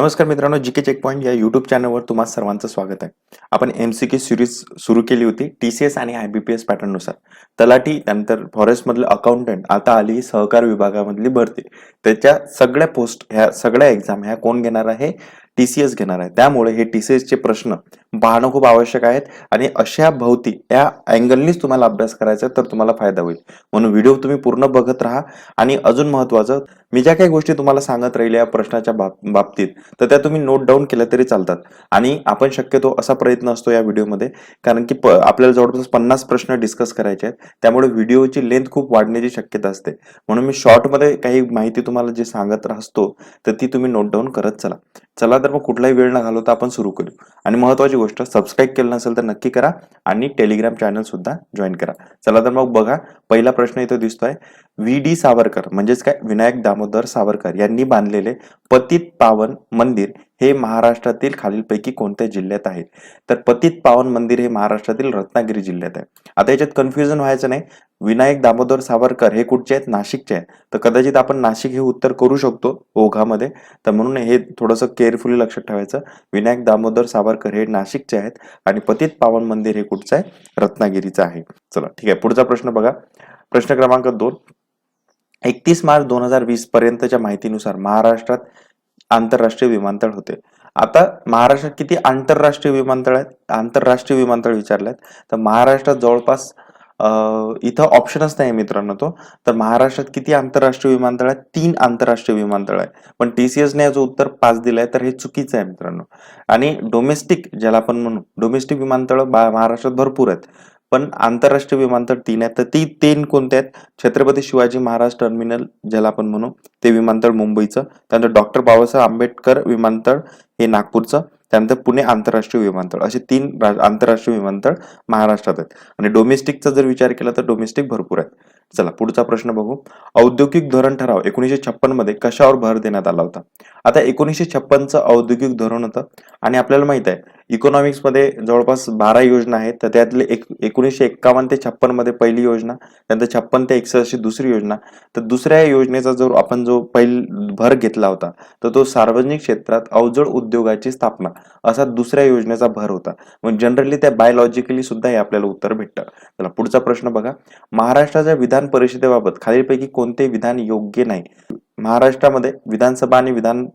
नमस्कार मित्रांनो, GK check point या यूट्यूब चॅनलवर तुम्हा सर्वांचं स्वागत आहे. आपण एमसीक्यू सिरीज सुरू केली होती टीसीएस आणि आयबीपीएस पॅटर्न नुसार. तलाठी, त्यानंतर फॉरेस्ट मधले अकाउंटंट, आता आली सहकार विभागामधली भरती. त्याच्या सगळ्या पोस्ट, ह्या सगळ्या एक्झाम ह्या कोण घेणार आहे? टीसीएस घेणार आहे. त्यामुळे हे टीसीएस चे प्रश्न पाहणं खूप आवश्यक आहेत आणि अशा भोवती या अँगलनीच तुम्हाला अभ्यास करायचा तर तुम्हाला फायदा होईल. म्हणून व्हिडिओ तुम्ही पूर्ण बघत राहा. आणि अजून महत्वाचं, मी ज्या काही गोष्टी तुम्हाला सांगत राहिले या प्रश्नाच्या बाबतीत, तर त्या तुम्ही नोट डाऊन केल्या तरी चालतात. आणि आपण शक्यतो असा प्रयत्न असतो या व्हिडिओमध्ये, कारण की आपल्याला जवळपास 50 प्रश्न डिस्कस करायचे आहेत. त्यामुळे व्हिडिओची लेंथ खूप वाढण्याची शक्यता असते. म्हणून मी शॉर्टमध्ये काही माहिती तुम्हाला जे सांगत असतो तर ती तुम्ही नोट डाऊन करत चला. तर मग कुठलाही वेळ न घालवता आपण सुरू करू. आणि महत्वाची गोष्ट, सबस्क्राईब केलं नसेल तर नक्की करा आणि टेलिग्राम चॅनल सुद्धा जॉईन करा. तर मग बघा, पहिला प्रश्न इथं दिसतोय. व्ही डी सावरकर म्हणजेच काय, विनायक दामोदर सावरकर यांनी बांधलेले पतित पावन मंदिर हे महाराष्ट्रातील खालीलपैकी कोणत्या जिल्ह्यात आहे? तर पतित पावन मंदिर हे महाराष्ट्रातील रत्नागिरी जिल्ह्यात आहे. आता याच्यात कन्फ्युजन व्हायचं नाही. विनायक दामोदर सावरकर हे कुठचे आहेत? नाशिकचे आहेत. तर कदाचित आपण नाशिक हे उत्तर करू शकतो ओघामध्ये. तर म्हणून हे थोडंसं केअरफुली लक्षात ठेवायचं. विनायक दामोदर सावरकर हे नाशिकचे आहेत आणि पतित पावन मंदिर हे कुठचं आहे? रत्नागिरीचं आहे. चला ठीक आहे, पुढचा प्रश्न बघा. प्रश्न क्रमांक 2. 31 मार्च 2020 पर्यंतच्या माहितीनुसार महाराष्ट्रात आंतरराष्ट्रीय विमानतळ होते. आता महाराष्ट्रात किती आंतरराष्ट्रीय विमानतळ आहेत? आंतरराष्ट्रीय विमानतळ विचारल्यात. तर महाराष्ट्रात जवळपास इथं ऑप्शनच नाही मित्रांनो तो. तर महाराष्ट्रात किती आंतरराष्ट्रीय विमानतळ आहेत? 3 आंतरराष्ट्रीय विमानतळ आहे. पण टीसीएसने याचं उत्तर 5 दिलंय, तर हे चुकीचं आहे मित्रांनो. आणि डोमेस्टिक, ज्याला आपण म्हणू डोमेस्टिक विमानतळ महाराष्ट्रात भरपूर आहेत. पण आंतरराष्ट्रीय विमानतळ 3 आहेत. तर ती 3 कोणते आहेत? छत्रपती शिवाजी महाराज टर्मिनल, ज्याला आपण म्हणू ते विमानतळ मुंबईचं, त्यानंतर डॉक्टर बाबासाहेब आंबेडकर विमानतळ हे नागपूरचं, त्यानंतर पुणे आंतरराष्ट्रीय विमानतळ, असे 3 आंतरराष्ट्रीय विमानतळ महाराष्ट्रात आहेत. आणि डोमेस्टिकचा जर विचार केला तर डोमेस्टिक भरपूर आहेत. चला पुढचा प्रश्न बघू. औद्योगिक धोरण ठराव 1956 मध्ये कशावर भर देण्यात आला होता? आता 1956चं औद्योगिक धोरण होतं आणि आपल्याला माहित आहे इकॉनॉमिक्स मध्ये जवळपास 12 योजना आहेत. तर त्यातले 1951 ते 56 मध्ये पहिली योजना, त्यानंतर 56 ते 61 दुसरी योजना. तर दुसऱ्या योजनेचा जो भर घेतला होता तर तो सार्वजनिक क्षेत्रात अवजड उद्योगाची स्थापना, असा दुसऱ्या योजनेचा भर होता. मग जनरली त्या बायोलॉजिकली सुद्धा हे आपल्याला उत्तर भेटतं. चला पुढचा प्रश्न बघा. महाराष्ट्राच्या विधान परिषदेबाबत खालीलपैकी कोणते विधान योग्य नाही? महाराष्ट्रामध्ये विधानसभा आणि विधान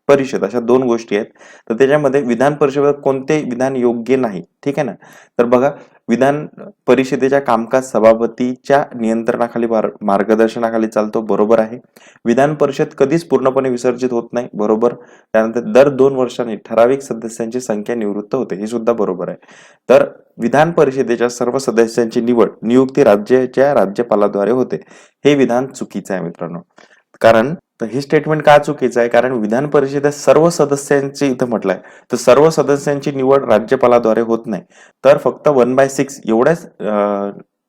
परिषद अशा 2 गोष्टी आहेत. तर त्याच्यामध्ये विधान परिषदेत कोणते विधान योग्य नाही? ठीक आहे ना. तर बघा, विधान परिषदेच्या कामकाज सभापतीच्या नियंत्रणाखाली, मार्गदर्शनाखाली चालतो, बरोबर आहे. विधान परिषद कधीच पूर्णपणे विसर्जित होत नाही, बरोबर. त्यानंतर दर 2 वर्षांनी ठराविक सदस्यांची संख्या निवृत्त होते, हे सुद्धा बरोबर आहे. तर विधान परिषदेच्या सर्व सदस्यांची नियुक्ती राज्याच्या राज्यपालाद्वारे होते, हे विधान चुकीचं आहे मित्रांनो. कारण हे स्टेटमेंट का चुकीचं आहे? कारण विधान परिषदेत सर्व सदस्यांची इथं म्हटलंय, तर सर्व सदस्यांची निवड राज्यपालाद्वारे होत नाही, तर फक्त 1/6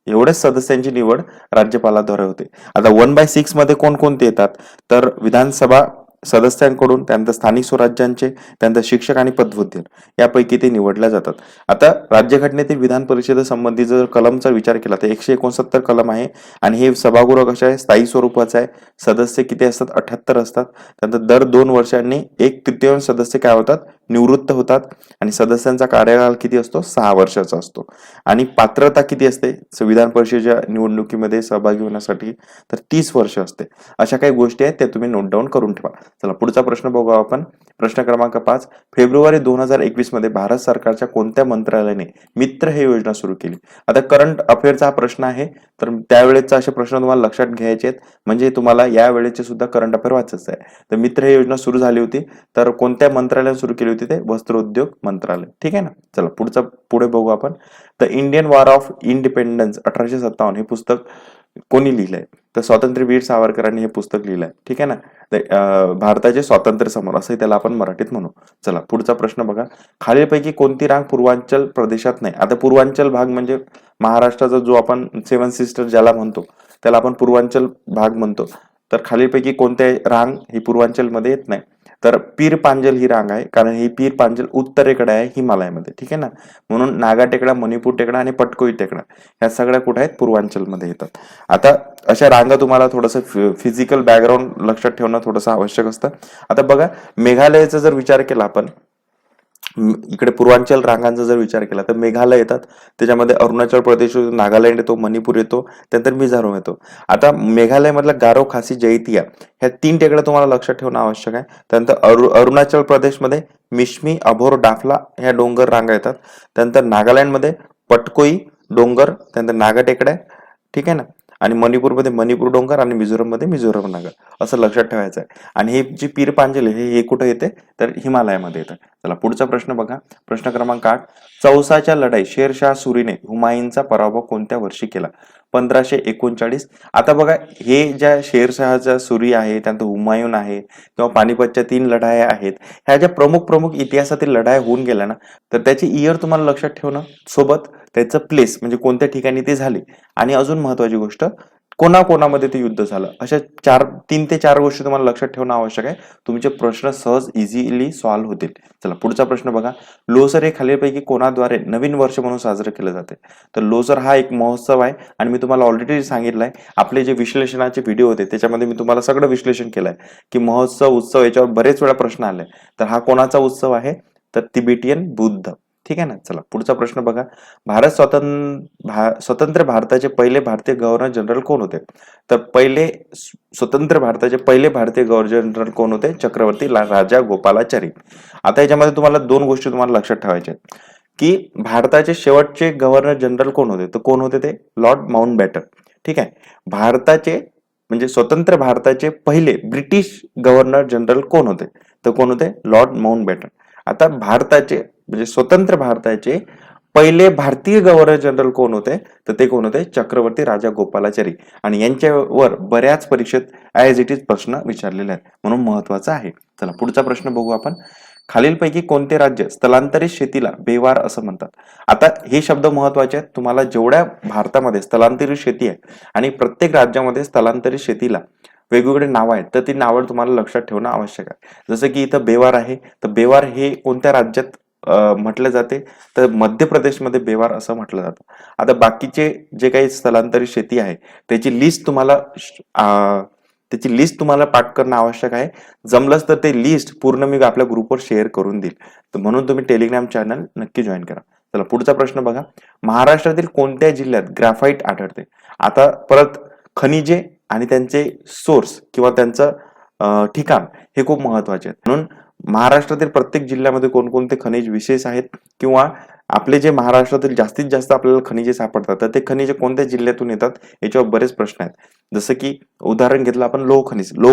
एवढ्याच सदस्यांची निवड राज्यपालाद्वारे होते. आता 1/6 मध्ये कोणकोणते येतात? तर विधानसभा सदस्यांकडून, त्यानंतर स्थानिक स्वराज्यांचे, त्यानंतर शिक्षक आणि पदवीधर यापैकी ते निवडल्या जातात. आता राज्यघटनेतील विधान परिषदेसंबंधी जर कलमचा विचार केला तर 169 कलम आहे. आणि हे सभागृह कशा आहे? स्थायी स्वरूपाचं आहे. सदस्य किती असतात? 78 असतात. त्यानंतर दर 2 वर्षांनी 1/3 सदस्य काय होतात? निवृत्त होतात. आणि सदस्यांचा कार्यकाळ किती असतो? 6 वर्षाचा असतो. आणि पात्रता किती असते विधान परिषदेच्या निवडणुकीमध्ये सहभागी होण्यासाठी? तर 30 वर्ष असते. अशा काही गोष्टी आहेत त्या तुम्ही नोट डाऊन करून ठेवा. चला पुढचा प्रश्न बघू आपण. प्रश्न क्रमांक 5. फेब्रुवारी 2021 मध्ये भारत सरकारच्या कोणत्या मंत्रालयाने मित्र हे योजना सुरू केली? आता करंट अफेअरचा हा प्रश्न आहे, तर त्यावेळेचा असे प्रश्न तुम्हाला लक्षात घ्यायचे आहेत, म्हणजे तुम्हाला या वेळेचे सुद्धा करंट अफेअर वाचायचं आहे. तर मित्र हे योजना सुरू झाली होती, तर कोणत्या मंत्रालयाने सुरू केली होती? ते वस्त्रोद्योग मंत्रालय. ठीक आहे ना. चला पुढे बघू आपण. The Indian war of independence 1857 हे पुस्तक कोणी लिहिलंय? तर स्वातंत्र्यवीर सावरकरांनी हे पुस्तक लिहिलंय. ठीक आहे ना. भारताचे स्वातंत्र्य समर असं त्याला आपण मराठीत म्हणू. चला पुढचा प्रश्न बघा. खालीलपैकी कोणती रांग पूर्वांचल प्रदेशात नाही? आता पूर्वांचल भाग म्हणजे महाराष्ट्राचा जो आपण 7 सिस्टर ज्याला म्हणतो त्याला आपण पूर्वांचल भाग म्हणतो. तर खालीलपैकी कोणत्या रांग ही पूर्वांचल मध्ये येत नाही? तर पीर पांजल ही रांग आहे, कारण ही पीर पांजल उत्तरेकडे आहे हिमालयामध्ये, ठीक आहे ना. म्हणून नागा टेकडा, मणिपूर टेकडा आणि पटकोई टेकडा ह्या सगळ्या कुठे आहेत, पूर्वांचलमध्ये येतात. आता अशा रांगा तुम्हाला थोडंसं फिजिकल बॅकग्राऊंड लक्षात ठेवणं थोडंसं आवश्यक असतं. आता बघा, मेघालयाचा जर विचार केला आपण, इकडे पूर्वांचल रांगांचा जर विचार केला तर मेघालय येतात, त्याच्यामध्ये अरुणाचल प्रदेश येतो, नागालँड येतो, मणिपूर येतो, त्यानंतर मिझोराम येतो. आता मेघालयमधला गारो, खासी, जैंतिया ह्या 3 टेकड्या तुम्हाला लक्षात ठेवणं आवश्यक आहे. त्यानंतर अरुणाचल प्रदेशमध्ये मिश्मी, अभोर, डाफला ह्या डोंगर रांगा येतात. त्यानंतर नागालँडमध्ये पटकोई डोंगर, त्यानंतर नागा टेकड्या, ठीक आहे ना. आणि मणिपूरमध्ये मणिपूर डोंगर आणि मिझोराममध्ये मिझोराम नागा, असं लक्षात ठेवायचं आहे. आणि हे जी पीर पांजल आहे हे कुठे येते, तर हिमालयामध्ये येतं. चला पुढचा प्रश्न बघा. प्रश्न क्रमांक 8. चौसाच्या लढाई शेरशाह सुरीने हुमायूनचा पराभव कोणत्या वर्षी केला? 1539. आता बघा, हे ज्या शेरशहाच्या सुरी आहे, त्यानंतर हुमायून आहे किंवा पानिपतच्या 3 लढाया आहेत, ह्या ज्या प्रमुख प्रमुख इतिहासातील लढाया होऊन गेल्या ना, तर त्याची इयर तुम्हाला लक्षात ठेवणं, सोबत त्याचं प्लेस म्हणजे कोणत्या ठिकाणी ते झाले, आणि अजून महत्वाची गोष्ट, कोणाकोणामध्ये ते युद्ध झालं, अशा 3 ते 4 गोष्टी तुम्हाला लक्षात ठेवणं आवश्यक आहे. तुमचे प्रश्न सहज इझिली सॉल्व्ह होतील. चला पुढचा प्रश्न बघा. लोसर हे खालीलपैकी कोणाद्वारे नवीन वर्ष म्हणून साजरे केले जाते? तर लोसर हा एक महोत्सव आहे, आणि मी तुम्हाला ऑलरेडी सांगितलंय, आपले जे विश्लेषणाचे व्हिडिओ होते त्याच्यामध्ये मी तुम्हाला सगळं विश्लेषण केलंय की महोत्सव, उत्सव याच्यावर बरेच वेळा प्रश्न आले. तर हा कोणाचा उत्सव आहे? तर तिबेटियन बुद्ध, ठीक आहे ना. चला पुढचा प्रश्न बघा. स्वतंत्र भारताचे पहिले भारतीय गव्हर्नर जनरल कोण होते? तर स्वतंत्र भारताचे पहिले भारतीय गव्हर्नर जनरल कोण होते? चक्रवर्ती राजा गोपालाचारी. आता याच्यामध्ये तुम्हाला 2 गोष्टी तुम्हाला लक्षात ठेवायच्या आहेत, की भारताचे शेवटचे गव्हर्नर जनरल कोण होते? तर कोण होते ते? लॉर्ड माउंटबॅटन, ठीक आहे. भारताचे म्हणजे स्वतंत्र भारताचे पहिले ब्रिटिश गव्हर्नर जनरल कोण होते? तर कोण होते? Lord Mountbatten. आता भारताचे म्हणजे स्वतंत्र भारताचे पहिले भारतीय गव्हर्नर जनरल कोण होते? तर ते कोण होते? चक्रवर्ती राजा गोपालाचारी. आणि यांच्यावर बऱ्याच परीक्षेत ऍज इट इज प्रश्न विचारलेले आहेत, म्हणून महत्वाचा आहे. चला पुढचा प्रश्न बघू आपण. खालीलपैकी कोणते राज्य स्थलांतरित शेतीला बेवार असं म्हणतात? आता हे शब्द महत्वाचे आहेत. तुम्हाला जेवढ्या भारतामध्ये स्थलांतरित शेती आहे आणि प्रत्येक राज्यामध्ये स्थलांतरित शेतीला वेगवेगळे नावं आहेत, तर ती नावं तुम्हाला लक्षात ठेवणं आवश्यक आहे. जसं की इथं बेवार आहे, तर बेवार हे कोणत्या राज्यात म्हटलं जाते? तर मध्य प्रदेशमध्ये बेवार असं म्हटलं जातं. आता बाकीचे जे काही स्थलांतरित शेती आहे त्याची लिस्ट तुम्हाला पाठ करणं आवश्यक आहे. जमलंच तर ते लिस्ट पूर्ण मी आपल्या ग्रुपवर शेअर करून देईल, तर म्हणून तुम्ही टेलिग्राम चॅनल नक्की जॉईन करा. चला पुढचा प्रश्न बघा. महाराष्ट्रातील कोणत्या जिल्ह्यात ग्राफाईट आढळते? आता परत खनिजे आणि त्यांचे सोर्स किंवा त्यांचं ठिकाण हे खूप महत्वाचे आहेत. म्हणून महाराष्ट्रातील प्रत्येक जिल्ह्यामध्ये कोणकोणते खनिज विशेष आहेत, किंवा आपले जे महाराष्ट्रातील जास्तीत जास्त आपल्याला खनिजे सापडतात, तर ते खनिजे कोणत्या जिल्ह्यातून येतात याच्यावर बरेच प्रश्न आहेत. जसं की उदाहरण घेतलं आपण, लोह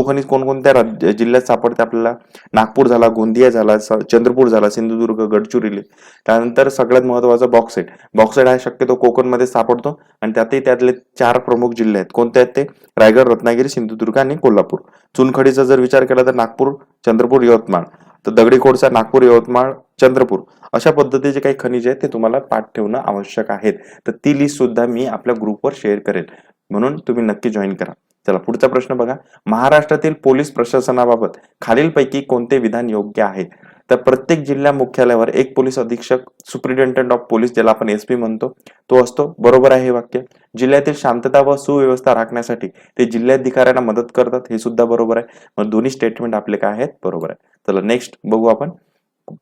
खनिज कोणकोणत्या जिल्ह्यात सापडते आपल्याला? नागपूर झाला, गोंदिया झाला, चंद्रपूर झाला, सिंधुदुर्ग, गडचिरोली. त्यानंतर सगळ्यात महत्वाचं बॉक्साईट हा शक्यतो कोकणमध्ये सापडतो, आणि त्यातले 4 प्रमुख जिल्हे आहेत. कोणते आहेत ते? रायगड, रत्नागिरी, सिंधुदुर्ग आणि कोल्हापूर. चुनखडीचा जर विचार केला तर नागपूर, चंद्रपूर, यवतमाळ. तर दगडी कोळसा नागपूर, यवतमाळ, चंद्रपूर, अशा पद्धतीचे काही खनिज आहेत ते तुम्हाला पाठ ठेवणं आवश्यक आहेत. तर ती लिस्ट सुद्धा मी आपल्या ग्रुपवर शेअर करेल, म्हणून तुम्ही नक्की जॉईन करा. चला पुढचा प्रश्न बघा. महाराष्ट्रातील पोलीस प्रशासनाबाबत खालीलपैकी कोणते विधान योग्य आहे? तर प्रत्येक जिल्हा मुख्यालयावर एक पोलीस अधीक्षक, सुप्रिटेंडंट ऑफ पोलीस ज्याला आपण SP म्हणतो, तो असतो. बरोबर आहे हे वाक्य. जिल्ह्यातील शांतता व सुव्यवस्था राखण्यासाठी ते जिल्हाधिकाऱ्यांना मदत करतात, हे सुद्धा बरोबर आहे. मग दोन्ही स्टेटमेंट आपले काय आहेत? बरोबर आहे. चला नेक्स्ट बघू आपण.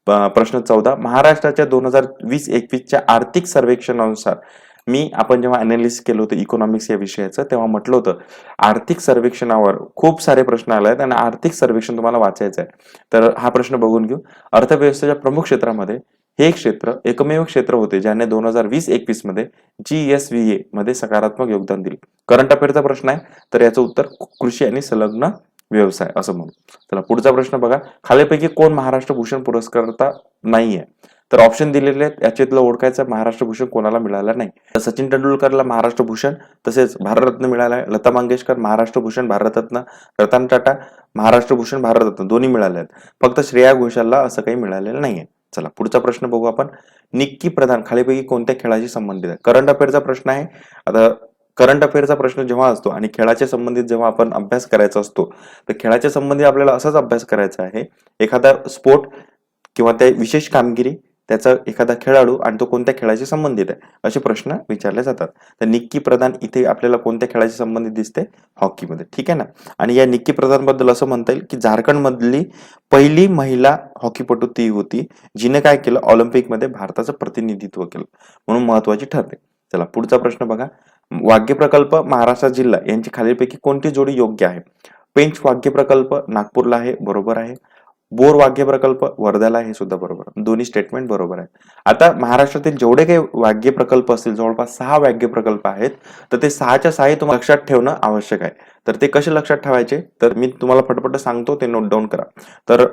प्रश्न 14. महाराष्ट्राच्या 2020-21च्या आर्थिक सर्वेक्षणानुसार, आपण जेव्हा अनालिसिस केलं होतं इकॉनॉमिक्स या विषयाचं, तेव्हा म्हटलं होतं आर्थिक सर्वेक्षणावर खूप सारे प्रश्न आले आहेत आणि आर्थिक सर्वेक्षण तुम्हाला वाचायचं आहे. तर हा प्रश्न बघून घेऊ. अर्थव्यवस्थेच्या प्रमुख क्षेत्रामध्ये हे एकमेव क्षेत्र होते ज्याने 2020-21 मध्ये GSVA मध्ये सकारात्मक योगदान दिले. करंट अफेअरचा प्रश्न आहे, तर याचं उत्तर कृषी आणि संलग्न व्यवसाय असं म्हणू. चला पुढचा प्रश्न बघा. खालीलपैकी कोण महाराष्ट्र भूषण पुरस्कर्ता नाहीये? तर ऑप्शन दिलेले आहेत, याच्यातलं ओळखायचं. महाराष्ट्र भूषण कोणाला मिळालं नाही? तर सचिन तेंडुलकरला महाराष्ट्र भूषण, तसेच भारतरत्न मिळालाय. लता मंगेशकर महाराष्ट्र भूषण, भारतरत्न. रतन टाटा महाराष्ट्र भूषण, भारतरत्न दोन्ही मिळाले आहेत. फक्त श्रेया घोषालला असं काही मिळालेलं नाहीये. चला पुढचा प्रश्न बघू आपण. निक्की प्रधान खालीपैकी कोणत्या खेळाशी संबंधित आहे? करंट अफेअरचा प्रश्न आहे. आता करंट अफेअरचा प्रश्न जेव्हा असतो आणि खेळाच्या संबंधित जेव्हा आपण अभ्यास करायचा असतो, तर खेळाच्या संबंधित आपल्याला असाच अभ्यास करायचा आहे. एखादा स्पोर्ट किंवा त्या विशेष कामगिरी, त्याचा एखादा खेळाडू आणि तो कोणत्या खेळाशी संबंधित आहे, असे प्रश्न विचारले जातात. तर निक्की प्रधान इथे आपल्याला कोणत्या खेळाशी संबंधित दिसते? हॉकीमध्ये. ठीक आहे ना. आणि या निक्की प्रधान बद्दल असं म्हणता येईल की झारखंड मधली पहिली महिला हॉकीपटू ती होती, जिने काय केलं, ऑलिम्पिकमध्ये भारताचं प्रतिनिधित्व केलं, म्हणून महत्वाची ठरते. चला पुढचा प्रश्न बघा. वाघ्य प्रकल्प, महाराष्ट्र जिल्हा यांची खालीलपैकी कोणती जोडी योग्य आहे? पेंच वाघ्य प्रकल्प नागपूरला आहे, बरोबर आहे. बोर वाघ्य प्रकल्प वर्ध्याला, हे सुद्धा बरोबर. दोन्ही स्टेटमेंट बरोबर आहे. आता महाराष्ट्रातील जेवढे काही वाघ्य प्रकल्प असतील, जवळपास 6 वाघ्य प्रकल्प आहेत, तर ते 6च्या 6 तुम्हाला लक्षात ठेवणं आवश्यक आहे. तर ते कसे लक्षात ठेवायचे, तर मी तुम्हाला फटफट सांगतो, ते नोट डाऊन करा. तर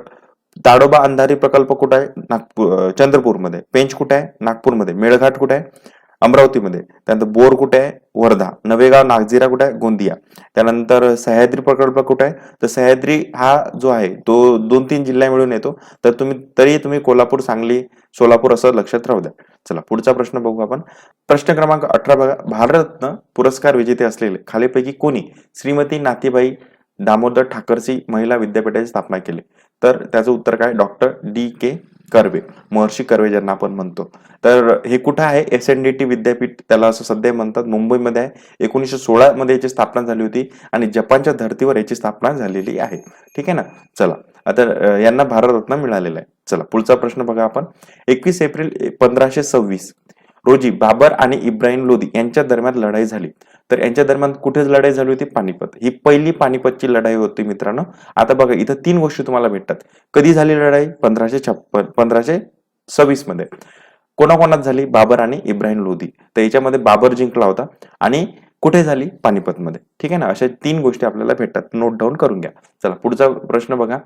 ताडोबा अंधारी प्रकल्प कुठे आहे? नागपूर चंद्रपूरमध्ये. पेंच कुठे आहे? नागपूरमध्ये. मेळघाट कुठे आहे? अमरावतीमध्ये. त्यानंतर बोर कुठे आहे? वर्धा. नवेगाव नागझिरा कुठे आहे? गोंदिया. त्यानंतर सह्याद्री प्रकल्प कुठे आहे? तर सह्याद्री हा जो आहे तो 2-3 जिल्ह्या मिळून येतो. तर तुम्ही कोल्हापूर, सांगली, सोलापूर असं लक्षात राहू द्या. चला पुढचा प्रश्न बघू आपण. प्रश्न क्रमांक 18 बघा. भारतरत्न पुरस्कार विजेते असलेले खालीपैकी कोणी श्रीमती नाथीबाई दामोदर ठाकरसी महिला विद्यापीठाची स्थापना केली? तर त्याचं उत्तर काय? Doctor D.K. कर्वे, महर्षी कर्वे ज्यांना आपण म्हणतो. तर हे कुठं आहे? SNDT विद्यापीठ त्याला असं सध्या म्हणतात, मुंबईमध्ये आहे. 1916 मध्ये याची स्थापना झाली होती आणि जपानच्या धर्तीवर याची स्थापना झालेली आहे. ठीक आहे ना. चला आता यांना भारतरत्न मिळालेला आहे. चला पुढचा प्रश्न बघा आपण. 21 एप्रिल 1526 रोजी बाबर आणि इब्राहिम लोदी यांच्या दरम्यान लढाई झाली. तर यांच्या दरम्यान कुठे लढाई झाली होती? पानिपत. ही पहिली पानिपतची लढाई होती मित्रांनो. आता बघा इथं 3 गोष्टी तुम्हाला भेटतात. कधी झाली लढाई? 1526 मध्ये. कोणाकोणात झाली? बाबर आणि इब्राहिम लोदी. तर याच्यामध्ये बाबर जिंकला होता आणि कुठे झाली? पानिपतमध्ये. ठीक आहे ना. अशा 3 गोष्टी आपल्याला भेटतात, नोट डाऊन करून घ्या. चला पुढचा प्रश्न बघा.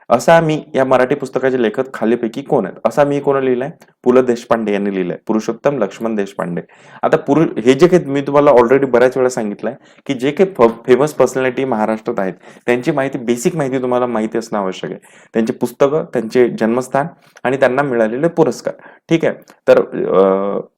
असा मी या मराठी पुस्तकाचे लेखक खालीपैकी कोण आहेत? असा मी कोण लिहिलाय? पु ल देशपांडे यांनी लिहिलंय. पुरुषोत्तम लक्ष्मण देशपांडे. आता हे जे काही मी तुम्हाला ऑलरेडी बऱ्याच वेळा सांगितलंय की जे काही फेमस पर्सनॅलिटी महाराष्ट्रात आहेत, त्यांची माहिती, बेसिक माहिती तुम्हाला माहिती असणं आवश्यक आहे. त्यांची पुस्तकं, त्यांचे जन्मस्थान आणि त्यांना मिळालेले पुरस्कार. ठीक आहे. तर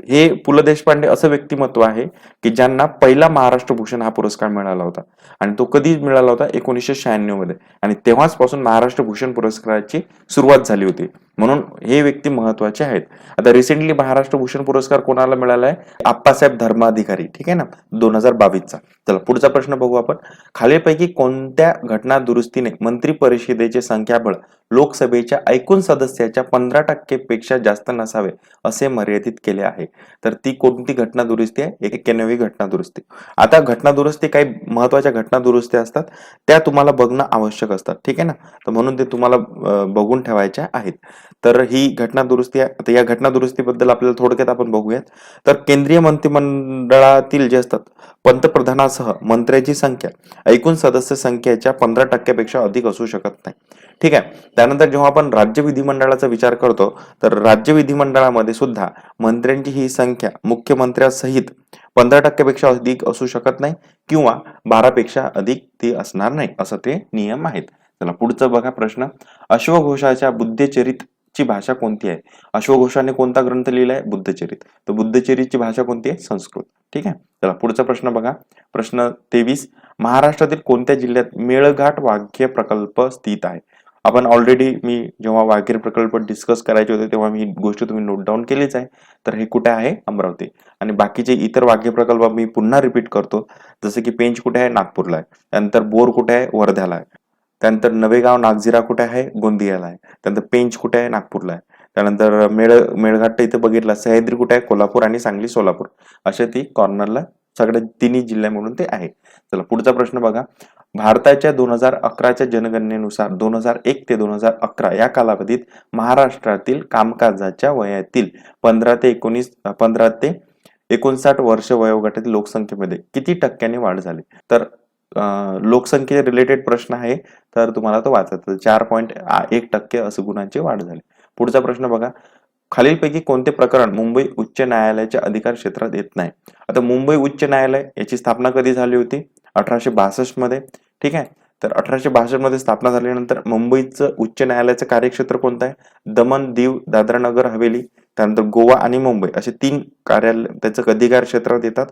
हे पु ल देशपांडे असं व्यक्तिमत्व आहे की ज्यांना पहिला महाराष्ट्र भूषण हा पुरस्कार मिळाला होता आणि तो कधी मिळाला होता? 1996 मध्ये. आणि तेव्हाच पासून महाराष्ट्र भूषण पुरस्काराची सुरुवात झाली होती, म्हणून हे व्यक्ती महत्वाचे आहेत. आता रिसेंटली महाराष्ट्र भूषण पुरस्कार कोणाला मिळालाय? आप्पासाहेब धर्माधिकारी. ठीक आहे ना, 2022चा. चला पुढचा प्रश्न बघू आपण. खालीलपैकी कोणत्या घटना दुरुस्तीने मंत्री परिषदेचे संख्याबळ लोकसभेच्या एकूण सदस्याच्या 15% पेक्षा जास्त नसावे असे मर्यादित केले आहे? तर ती कोणती घटना दुरुस्ती आहे? 91वी घटना दुरुस्ती. आता घटना दुरुस्ती, काही महत्वाच्या घटना दुरुस्ती असतात, त्या तुम्हाला बघणं आवश्यक असतात. ठीक आहे ना. तर म्हणून ते तुम्हाला बघून ठेवायच्या आहेत. तर ही घटना दुरुस्ती आहे. आता या घटना दुरुस्तीबद्दल आपल्याला थोडक्यात आपण बघूयात. तर केंद्रीय मंत्रिमंडळातील जे असतात, पंतप्रधानासह मंत्र्यांची संख्या एकूण सदस्य संख्येच्या 15% पेक्षा अधिक असू शकत नाही. ठीक आहे. त्यानंतर जेव्हा आपण राज्य विधिमंडळाचा विचार करतो, तर राज्य विधिमंडळामध्ये सुद्धा मंत्र्यांची ही संख्या मुख्यमंत्र्यासहित 15% पेक्षा अधिक असू शकत नाही किंवा 12 पेक्षा अधिक ती असणार नाही, असं ते नियम आहेत. चला पुढचा बघा प्रश्न. अश्वघोषाच्या बुद्धचरित ची भाषा कोणती आहे? अश्वघोषाने कोणता ग्रंथ लिहिलाय? बुद्धचरित. तर बुद्धचरितची भाषा कोणती आहे? संस्कृत. ठीक आहे. चला पुढचा प्रश्न बघा. प्रश्न 23. महाराष्ट्रातील कोणत्या जिल्ह्यात मेळघाट वाघ्य प्रकल्प स्थित आहे? आपण ऑलरेडी, मी जेव्हा वाघेर प्रकल्प डिस्कस करायचे होते तेव्हा मी ही गोष्ट तुम्ही नोट डाऊन केलीच आहे. तर हे कुठे आहे? अमरावती. आणि बाकीचे इतर वाघ्य प्रकल्प मी पुन्हा रिपीट करतो. जसं की पेंच कुठे आहे? नागपूरला आहे. त्यानंतर बोर कुठे आहे? वर्ध्याला आहे. त्यानंतर नवेगाव नागझिरा कुठे आहे? गोंदियाला आहे. त्यानंतर पेंच कुठे आहे? नागपूरला आहे. त्यानंतर मेळघाट इथे बघितला. सह्याद्री कुठे आहे? कोल्हापूर आणि सांगली, सोलापूर. असे ती कॉर्नरला सगळ्या तिन्ही जिल्ह्या म्हणून ते आहे. चला पुढचा प्रश्न बघा. भारताच्या 2011च्या जनगणनेनुसार 2001 ते 2011 या कालावधीत महाराष्ट्रातील कामकाजाच्या वयातील 15 ते 59 वर्ष वयोगटातील लोकसंख्येमध्ये किती टक्क्यांनी वाढ झाली? तर लोकसंख्ये रिलेटेड प्रश्न आहे, तर तुम्हाला तो वाचायचा. 4.1% असं गुणांची वाढ झाली. पुढचा प्रश्न बघा. खालीलपैकी कोणते प्रकरण मुंबई उच्च न्यायालयाच्या अधिकार क्षेत्रात येत नाही? आता मुंबई उच्च न्यायालय याची स्थापना कधी झाली होती? 1862 मध्ये. ठीक आहे. तर 1862 मध्ये स्थापना झाल्यानंतर मुंबईचं उच्च न्यायालयाचं कार्यक्षेत्र कोणतं आहे? दमन, दीव, दादरा नगर हवेली, त्यानंतर गोवा आणि मुंबई असे 3 कार्यालय त्याचं अधिकार क्षेत्रात येतात.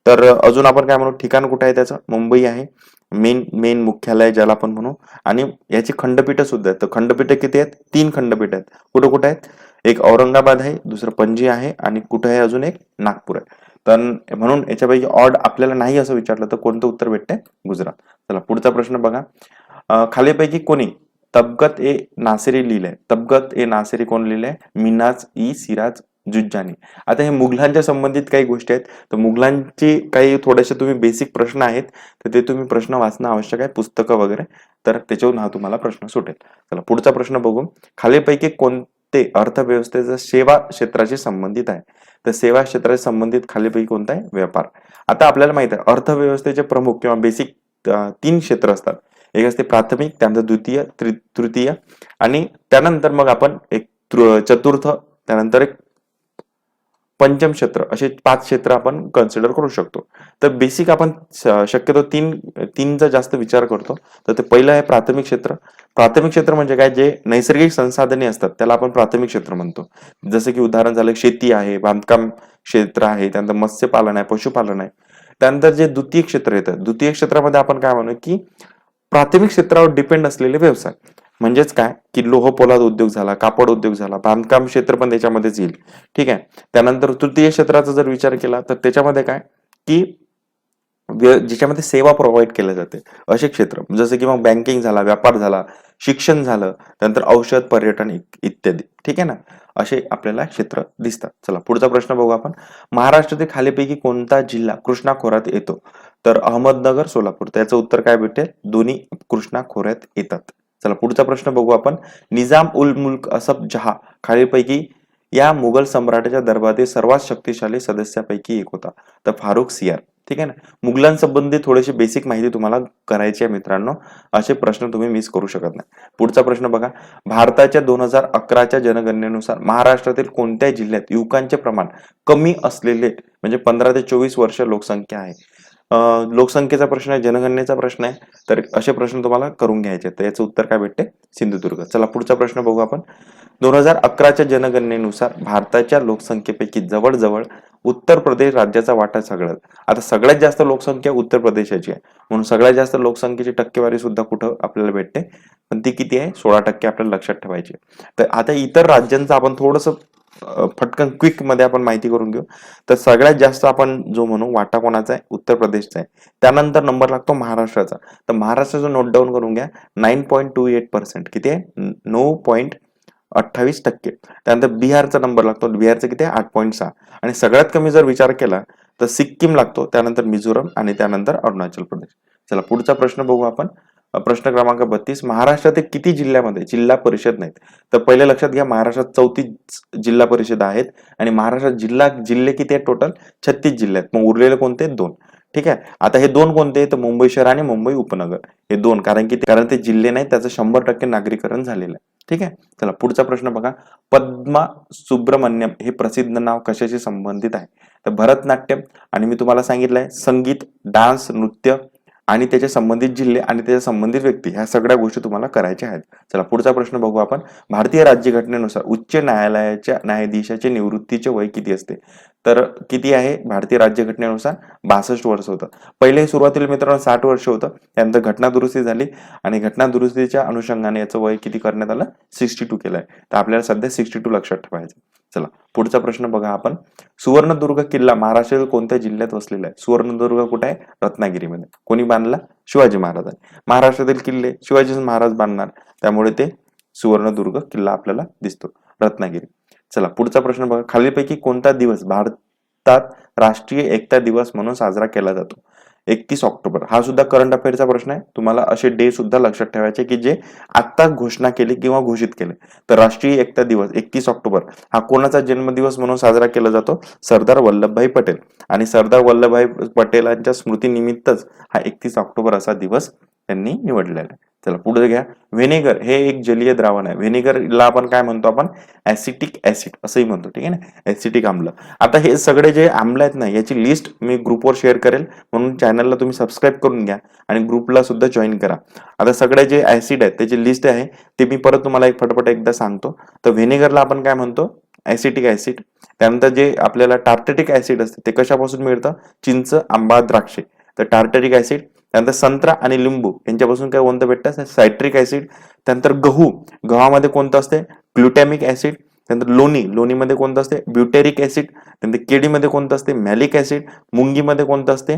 तर अजून आपण काय म्हणू, ठिकाण कुठे आहे त्याचं, मुंबई आहे, मेन मेन मुख्यालय ज्याला आपण म्हणू. आणि याची खंडपीठ सुद्धा आहेत. तर खंडपीठ किती आहेत, 3 खंडपीठ आहेत. कुठं कुठं आहेत, एक औरंगाबाद आहे, दुसरं पणजी आहे आणि कुठं आहे अजून एक नागपूर आहे. तर म्हणून याच्यापैकी ऑड आपल्याला नाही असं विचारलं तर कोणतं उत्तर भेटतंय, गुजरात. चला पुढचा प्रश्न बघा. खालीपैकी कोणी तबकत ए नासिरी लिहिलंय, तबकत ए नासिरी कोण लिहिलंय, मिनाज ई सिराज जुज्जानी. आता हे मुघलांच्या संबंधित काही गोष्टी आहेत. तर मुघलांची काही थोडेसे तुम्ही बेसिक प्रश्न आहेत, तर ते तुम्ही प्रश्न वाचणं आवश्यक आहे, पुस्तकं वगैरे. तर त्याच्यावरून हा तुम्हाला प्रश्न सुटेल. चला पुढचा प्रश्न बघू. खालीपैकी कोणते अर्थव्यवस्थेचा सेवा क्षेत्राशी संबंधित आहे. तर सेवा क्षेत्राशी संबंधित खालीपैकी कोणता आहे, व्यापार. आता आपल्याला माहित आहे अर्थव्यवस्थेचे प्रमुख किंवा बेसिक 3 क्षेत्र असतात. एक असते प्राथमिक, त्यानंतर द्वितीय, तृतीय आणि त्यानंतर मग आपण एक चतुर्थ, त्यानंतर एक पंचम क्षेत्र, असे 5 क्षेत्र आपण कन्सिडर करू शकतो. तर बेसिक आपण शक्यतो तीनचा जास्त विचार करतो. तर ते पहिलं आहे प्राथमिक क्षेत्र. प्राथमिक क्षेत्र म्हणजे काय, जे नैसर्गिक संसाधने असतात त्याला आपण प्राथमिक क्षेत्र म्हणतो. जसं की उदाहरण झालं शेती आहे, बांधकाम क्षेत्र आहे, त्यानंतर मत्स्यपालन आहे, पशुपालन आहे. त्यानंतर जे द्वितीय क्षेत्र येतं, द्वितीय क्षेत्रामध्ये आपण काय म्हणू की प्राथमिक क्षेत्रावर डिपेंड असलेले व्यवसाय. म्हणजेच काय की लोह पोलाद उद्योग झाला, कापड उद्योग झाला, बांधकाम क्षेत्र पण त्याच्यामध्येच येईल. ठीक आहे. त्यानंतर तृतीय क्षेत्राचा जर विचार केला तर त्याच्यामध्ये काय की ज्याच्यामध्ये सेवा प्रोव्हाइड केल्या जाते असे क्षेत्र, जसं की मग बँकिंग झाला, व्यापार झाला, शिक्षण झालं, त्यानंतर औषध, पर्यटन इत्यादी. ठीक आहे ना, असे आपल्याला क्षेत्र दिसतात. चला पुढचा प्रश्न बघू आपण. महाराष्ट्रातील खालीपैकी कोणता जिल्हा कृष्णा खोऱ्यात येतो. तर अहमदनगर, सोलापूर. त्याचं उत्तर काय भेटेल, दोन्ही कृष्णा खोऱ्यात येतात. चला पुढचा प्रश्न बघू आपण. निजाम उल मुल्क असफ जहा खालीपैकी या मुघल सम्राटाच्या दरबारातील सर्वात शक्तिशाली सदस्यापैकी एक होता. तर फारुख सियार. ठीक आहे ना. मुघलांसंबंधी थोडीशी बेसिक माहिती तुम्हाला करायची आहे मित्रांनो. असे प्रश्न तुम्ही मिस करू शकत नाही. पुढचा प्रश्न बघा. भारताच्या 2011च्या जनगणनेनुसार महाराष्ट्रातील कोणत्या जिल्ह्यात युवकांचे प्रमाण कमी असलेले म्हणजे 15 ते 24 वर्ष लोकसंख्या आहे. लोकसंख्येचा प्रश्न आहे, जनगणनेचा प्रश्न आहे. तर असे प्रश्न तुम्हाला करून घ्यायचे. तर याचं उत्तर काय भेटते, सिंधुदुर्ग. चला पुढचा प्रश्न बघू आपण. 2011च्या जनगणनेनुसार भारताच्या लोकसंख्येपैकी जवळजवळ उत्तर प्रदेश राज्याचा वाटा सगळ्यात. आता सगळ्यात जास्त लोकसंख्या उत्तर प्रदेशाची आहे, म्हणून सगळ्यात जास्त लोकसंख्येची टक्केवारी सुद्धा कुठं आपल्याला भेटते, पण ती किती आहे, 16% आपल्याला लक्षात ठेवायची. तर आता इतर राज्यांचं आपण थोडंसं फटकन क्विक मध्ये आपण माहिती करून घेऊ. तर सगळ्यात जास्त आपण जो म्हणू वाटा कोणाचा आहे, उत्तर प्रदेशचा आहे. त्यानंतर नंबर लागतो महाराष्ट्राचा. तर महाराष्ट्राचा नोट डाऊन करून घ्या, 9.28%. किती आहे, 9.28%. त्यानंतर बिहारचा नंबर लागतो, बिहारचा किती आहे, 8.6. आणि सगळ्यात कमी जर विचार केला तर सिक्कीम लागतो, त्यानंतर मिझोरम आणि त्यानंतर अरुणाचल प्रदेश. चला पुढचा प्रश्न बघू आपण. प्रश्न क्रमांक 32. महाराष्ट्रातील किती जिल्ह्यामध्ये जिल्हा परिषद नाहीत. तर पहिले लक्षात घ्या, महाराष्ट्रात 34 जिल्हा परिषद आहेत आणि महाराष्ट्रात जिल्हे किती आहेत, टोटल 36 जिल्हे आहेत. मग उरलेले कोणते, 2. ठीक आहे. आता हे 2 कोणते, तर मुंबई शहर आणि मुंबई उपनगर, हे 2. कारण ते जिल्हे नाहीत, त्याचं 100% नागरीकरण झालेलं आहे. ठीक आहे. चला पुढचा प्रश्न बघा. पद्मा सुब्रमण्यम हे प्रसिद्ध नाव कशाशी संबंधित आहे. तर भरतनाट्यम, आणि मी तुम्हाला सांगितलंय संगीत, डान्स, नृत्य आणि त्याच्या संबंधित जिल्हे आणि त्याच्या संबंधित व्यक्ती, ह्या सगळ्या गोष्टी तुम्हाला करायच्या आहेत. चला पुढचा प्रश्न बघू आपण. भारतीय राज्यघटनेनुसार उच्च न्यायालयाच्या न्यायाधीशाचे निवृत्तीचे वय किती असते. तर किती आहे, भारतीय राज्यघटनेनुसार 62 वर्ष होतं. पहिले सुरुवातीला मित्रांनो 60 वर्ष होतं, त्यानंतर घटना दुरुस्ती झाली आणि घटना दुरुस्तीच्या अनुषंगाने याचं वय किती करण्यात आलं, 62 केलंय. तर आपल्याला सध्या 62 लक्षात ठेवायचं. चला पुढचा प्रश्न बघा आपण. सुवर्णदुर्ग किल्ला महाराष्ट्रातील कोणत्या जिल्ह्यात वसलेला आहे. सुवर्णदुर्ग कुठे आहे, रत्नागिरीमध्ये. कोणी बांधला, शिवाजी महाराजांनी. महाराष्ट्रातील किल्ले शिवाजी महाराज बांधणार, त्यामुळे ते सुवर्णदुर्ग किल्ला आपल्याला दिसतो, रत्नागिरी. चला पुढचा प्रश्न बघा. खालीलपैकी कोणता दिवस भारतात राष्ट्रीय एकता दिवस म्हणून साजरा केला जातो. 31 ऑक्टोबर. हा सुद्धा करंट अफेअरचा प्रश्न आहे. तुम्हाला असे डे सुद्धा लक्षात ठेवायचे की जे आता घोषणा केली किंवा घोषित केले. तर राष्ट्रीय एकता दिवस 31 ऑक्टोबर हा कोणाचा जन्मदिवस म्हणून साजरा केला जातो, सरदार वल्लभभाई पटेल. आणि सरदार वल्लभभाई पटेलांच्या स्मृतीनिमित्तच हा 31 ऑक्टोबर असा दिवस त्यांनी निवडलेला आहे. चला पुढे घ्या. व्हिनेगर हे एक जलीय द्रावण आहे. व्हिनेगरला आपण काय म्हणतो, आपण ऍसिटिक ऍसिड असंही म्हणतो. ठीक आहे ना, ऍसिटिक आम्ल. आता हे सगळे जे आम्ल आहेत ना, याची लिस्ट मी ग्रुपवर शेअर करेल, म्हणून चॅनलला तुम्ही सबस्क्राईब करून घ्या आणि ग्रुपला सुद्धा जॉईन करा. आता सगळे जे ऍसिड आहेत त्याची लिस्ट आहे ते मी परत तुम्हाला एक फटफट एकदा सांगतो. तर व्हिनेगरला आपण काय म्हणतो, ऍसिटिक ऍसिड. त्यानंतर जे आपल्याला टार्टेटिक ऍसिड असते ते कशापासून मिळतं? चिंच, आंबा, द्राक्षे. तर टार्टेटिक ऍसिड. त्यानंतर संत्रा आणि लिंबू यांच्यापासून काय कोणतं भेटतं? Citric acid. त्यानंतर गव्हामध्ये कोणतं असते? Glutamic acid. त्यानंतर लोणीमध्ये कोणतं असते? ब्युटेरिक ऍसिड. त्यानंतर केळीमध्ये कोणतं असते? Malic acid. मुंगीमध्ये कोणतं असते?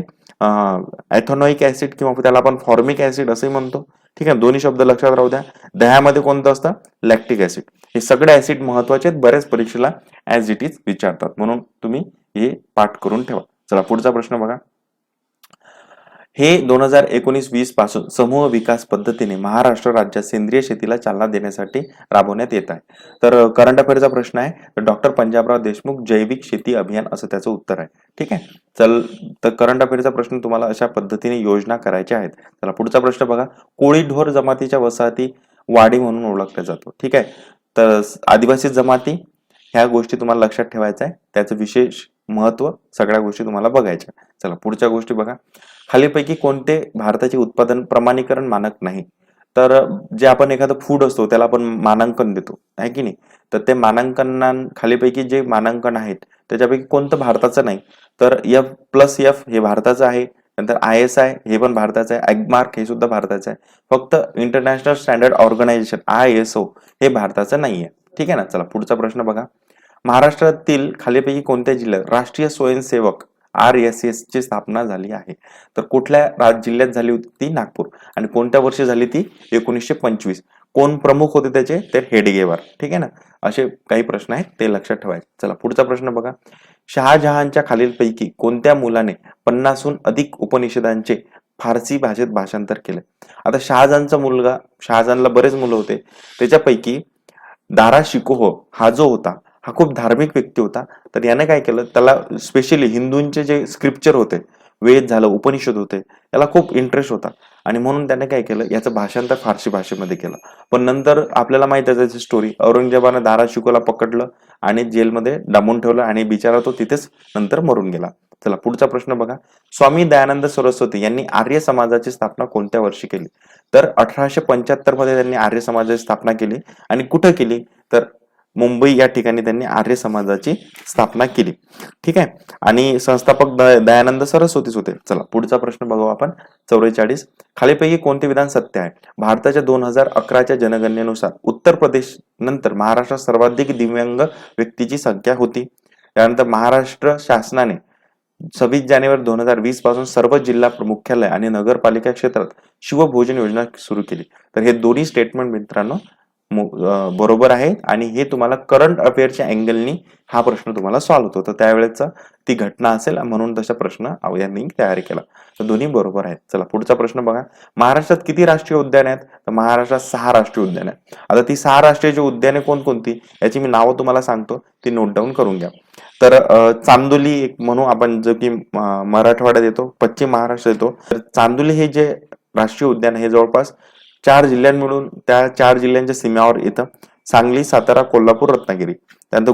ॲथेनॉइक ऍसिड किंवा त्याला आपण फॉर्मिक ऍसिड असंही म्हणतो. ठीक आहे, दोन्ही शब्द लक्षात राहू द्या. दह्यामध्ये कोणतं असतं? Lactic acid. हे सगळे ऍसिड महत्वाचे आहेत, बऱ्याच परीक्षेला ऍज इट इज विचारतात, म्हणून तुम्ही हे पाठ करून ठेवा. चला पुढचा प्रश्न बघा. हे 2019-20 पासून समूह विकास पद्धतीने महाराष्ट्र राज्यात सेंद्रिय शेतीला चालना देण्यासाठी राबवण्यात येत आहे. तर करंट अफेअरचा प्रश्न आहे. तर डॉक्टर पंजाबराव देशमुख जैविक शेती अभियान असं त्याचं उत्तर आहे. ठीक आहे. तर करंट अफेअरचा प्रश्न तुम्हाला अशा पद्धतीने योजना करायच्या आहेत. चला पुढचा प्रश्न बघा. कोळी ढोर जमातीच्या वसाहती वाडी म्हणून ओळखल्या जातो. ठीक आहे. तर आदिवासी जमाती ह्या गोष्टी तुम्हाला लक्षात ठेवायच्या आहे. त्याचं विशेष महत्व सगळ्या गोष्टी तुम्हाला बघायच्या. चला पुढच्या गोष्टी बघा. खालीपैकी कोणते भारताचे उत्पादन प्रमाणीकरण मानक नाही? तर जे आपण एखादं फूड असतो त्याला आपण मानांकन देतो, आहे की नाही? तर ते मानांकन खालीपैकी जे मानांकन आहेत त्याच्यापैकी कोणतं भारताचं नाही? तर F+F हे भारताचं आहे. नंतर ISI हे पण भारताचं आहे. ॲग्मार्क हे सुद्धा भारताचं आहे. फक्त इंटरनॅशनल स्टँडर्ड ऑर्गनायझेशन ISO हे भारताचं नाहीये. ठीक आहे ना. चला पुढचा प्रश्न बघा. महाराष्ट्रातील खालीपैकी कोणत्या जिल्ह्यात राष्ट्रीय स्वयंसेवक RSS ची स्थापना झाली आहे? तर कुठल्या जिल्ह्यात झाली होती ती? नागपूर. आणि कोणत्या वर्षी झाली ती? 1925. कोण प्रमुख होते त्याचे? तर हेडगेवार. ठीक आहे ना. असे काही प्रश्न आहेत ते लक्षात ठेवायचे. चला पुढचा प्रश्न बघा. शहाजहानच्या खालीलपैकी कोणत्या मुलाने 50हून अधिक उपनिषदांचे फारसी भाषेत भाषांतर केले? आता शहाजहानचा मुलगा, शहाजहानला बरेच मुलं होते, त्याच्यापैकी दारा शिकोह हा जो होता हा खूप धार्मिक व्यक्ती होता. तर याने काय केलं, त्याला स्पेशली हिंदूंचे जे स्क्रिप्चर होते, वेद झालं, उपनिषद होते, याला खूप इंटरेस्ट होता आणि म्हणून त्याने काय केलं, याचं भाषांतर फारसी भाषेमध्ये केलं. पण नंतर आपल्याला माहित आहे त्याची स्टोरी. औरंगजेबाने दारा शिकोला पकडलं आणि जेलमध्ये डांबून ठेवलं आणि बिचारा तो तिथेच नंतर मरून गेला. चला पुढचा प्रश्न बघा. स्वामी दयानंद सरस्वती यांनी आर्य समाजाची स्थापना कोणत्या वर्षी केली? तर 1875 मध्ये त्यांनी आर्य समाजाची स्थापना केली. आणि कुठं केली? तर मुंबई या ठिकाणी त्यांनी आर्य समाजाची स्थापना केली. ठीक आहे. आणि संस्थापक दयानंद सरस्वतीच होते. चला पुढचा प्रश्न बघू आपण. 44. खालीपैकी कोणते विधान सत्य आहे? भारताच्या 2011च्या जनगणनेनुसार उत्तर प्रदेश नंतर महाराष्ट्रात सर्वाधिक दिव्यांग व्यक्तीची संख्या होती. त्यानंतर महाराष्ट्र शासनाने 26 जानेवारी 2020 पासून सर्व जिल्हा मुख्यालय आणि नगरपालिका क्षेत्रात शिवभोजन योजना सुरू केली. तर हे दोन्ही स्टेटमेंट मित्रांनो बरोबर आहे आणि हे तुम्हाला करंट अफेअरच्या अँगलनी हा प्रश्न तुम्हाला सॉल्व्ह होतो. तर त्यावेळेचा ती घटना असेल म्हणून तसा प्रश्न यांनी तयार केला. तर दोन्ही बरोबर आहेत. चला पुढचा प्रश्न बघा. महाराष्ट्रात किती राष्ट्रीय उद्याने आहेत? तर महाराष्ट्रात 6 राष्ट्रीय उद्याने आहेत. आता ती 6 राष्ट्रीय उद्याने कोणकोणती याची मी नावं तुम्हाला सांगतो, ती नोट डाऊन करून घ्या. तर चांदोली एक म्हणू आपण, जो की मराठवाड्यात येतो, पश्चिम महाराष्ट्र येतो. तर चांदोली हे जे राष्ट्रीय उद्यान हे जवळपास 4 जिल्ह्यां मिळून त्या 4 जिल्ह्यांच्या सीमेवर येतं. सांगली, सातारा, कोल्हापूर, रत्नागिरी. त्यानंतर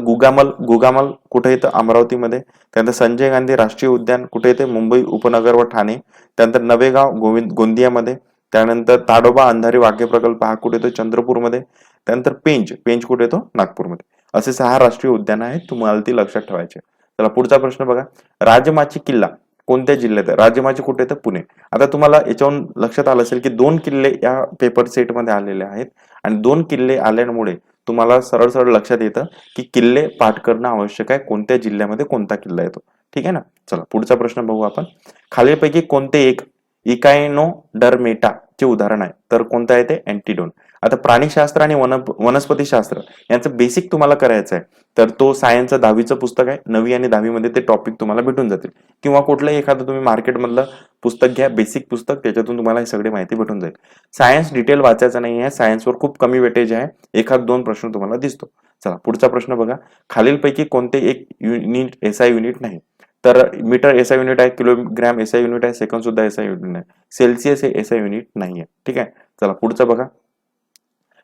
गुगामल कुठे येतं? अमरावतीमध्ये. त्यानंतर संजय गांधी राष्ट्रीय उद्यान कुठे येते? मुंबई उपनगर व ठाणे. त्यानंतर नवेगाव गोंदियामध्ये. त्यानंतर ताडोबा अंधारी वाघे प्रकल्प हा कुठे येतो? चंद्रपूरमध्ये. त्यानंतर पेंच कुठे येतो? नागपूरमध्ये. असे 6 राष्ट्रीय उद्यान आहेत, तुम्हाला ती लक्षात ठेवायचे. चला पुढचा प्रश्न बघा. राजमाची किल्ला कोणत्या जिल्ह्यात आहे? राजमाची कुठे येतं? पुणे. आता तुम्हाला याच्यावरून लक्षात आलं असेल की 2 किल्ले या पेपर सेट मध्ये आलेले आहेत आणि 2 किल्ले आल्यामुळे तुम्हाला सरळ सरळ लक्षात येतं की किल्ले पाठ करणं आवश्यक आहे, कोणत्या जिल्ह्यामध्ये कोणता किल्ला येतो. ठीक आहे ना. चला पुढचा प्रश्न बघू आपण. खालीलपैकी कोणते एक इकायनोडर्मेटा चे उदाहरण आहे? तर कोणतं आहे ते? अँटीडोन. आता प्राणीशास्त्र आणि वनस्पती शास्त्र यांचं बेसिक तुम्हाला करायचं आहे, तर तो सायन्सचं 10वीचं पुस्तक आहे. 9वी आणि 10वी मध्ये ते टॉपिक तुम्हाला भेटून जातील. किंवा कुठलंही एखादं तुम्ही मार्केटमधलं पुस्तक घ्या, बेसिक पुस्तक, त्याच्यातून तुम्हाला ही सगळी माहिती भेटून जाईल. सायन्स डिटेल वाचायचं नाही आहे, सायन्सवर खूप कमी वेटेज आहे, एखाद 2 प्रश्न तुम्हाला दिसतो. चला पुढचा प्रश्न बघा. खालीलपैकी कोणते एक युनिट SI युनिट नाही? तर मीटर SI युनिट आहे, किलोग्रॅम SI युनिट आहे, सेकंद सुद्धा SI युनिट नाही, सेल्सिअस हे SI युनिट नाहीये. ठीक आहे. चला पुढचा बघा.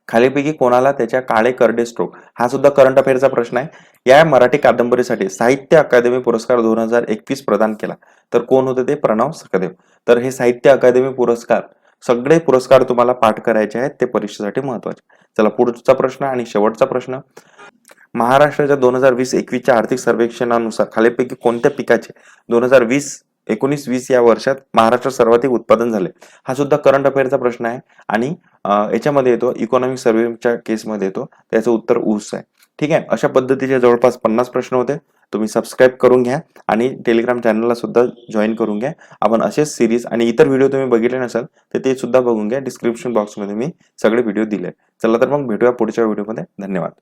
खालीपैकी कोणाला त्याच्या काळे करडे स्ट्रोक हा सुद्धा करंट अफेअरचा प्रश्न आहे. या मराठी कादंबरीसाठी साहित्य अकादमी पुरस्कार 2021 प्रदान केला. तर कोण होते ते? प्रणव सखदेव. तर हे साहित्य अकादमी पुरस्कार, सगळे पुरस्कार तुम्हाला पाठ करायचे आहेत, ते परीक्षेसाठी महत्वाचे. चला पुढचा प्रश्न आणि शेवटचा प्रश्न. महाराष्ट्राच्या 2020-21च्या आर्थिक सर्वेक्षणानुसार खालीलपैकी कोणत्या पिकाचे 2019-20 या वर्षात महाराष्ट्रात सर्वाधिक उत्पादन झाले? हा सुद्धा करंट अफेअरचा प्रश्न आहे आणि याच्यामध्ये येतो इकॉनॉमिक सर्व्हेच्या केसमध्ये येतो. त्याचं उत्तर ऊस आहे. ठीक आहे. अशा पद्धतीचे जवळपास 50 प्रश्न होते. तुम्ही सबस्क्राईब करून घ्या आणि टेलिग्राम चॅनलला सुद्धा जॉईन करून घ्या. आपण असेच सिरीज आणि इतर व्हिडिओ तुम्ही बघितले नसाल तर ते सुद्धा बघून घ्या. डिस्क्रिप्शन बॉक्समध्ये मी सगळे व्हिडिओ दिले. चला तर मग भेटूया पुढच्या व्हिडिओमध्ये. धन्यवाद.